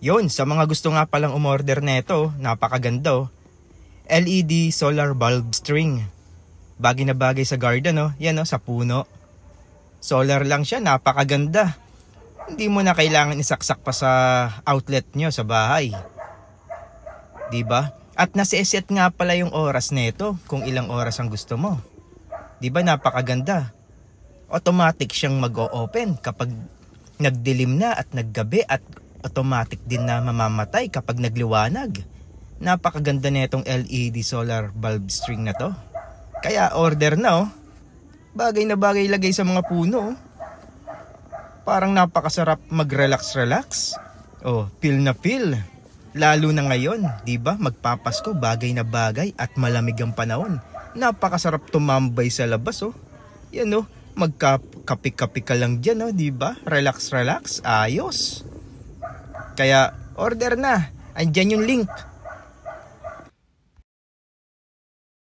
Yun, sa mga gusto nga palang umorder neto, napakaganda oh. LED solar bulb string. Bagay na bagay sa garden oh. Yan oh, sa puno. Solar lang siya, napakaganda. Hindi mo na kailangan isaksak pa sa outlet nyo sa bahay. Diba? At nase-set nga pala yung oras neto kung ilang oras ang gusto mo. Diba napakaganda? Automatic siyang mag-o-open kapag nagdilim na at naggabi at automatic din na mamamatay kapag nagliwanag. Napakaganda netong LED solar bulb string na to. Kaya order na oh. Bagay na bagay lagay sa mga puno oh. Parang napakasarap mag-relax-relax. Oh, feel na feel. Lalo na ngayon, di ba? Magpapasko, bagay na bagay at malamig ang panahon. Napakasarap tumambay sa labas oh. Yan oh, magkape-kape ka lang diyan oh, di ba? Relax-relax, ayos. Kaya order na. Andiyan yung link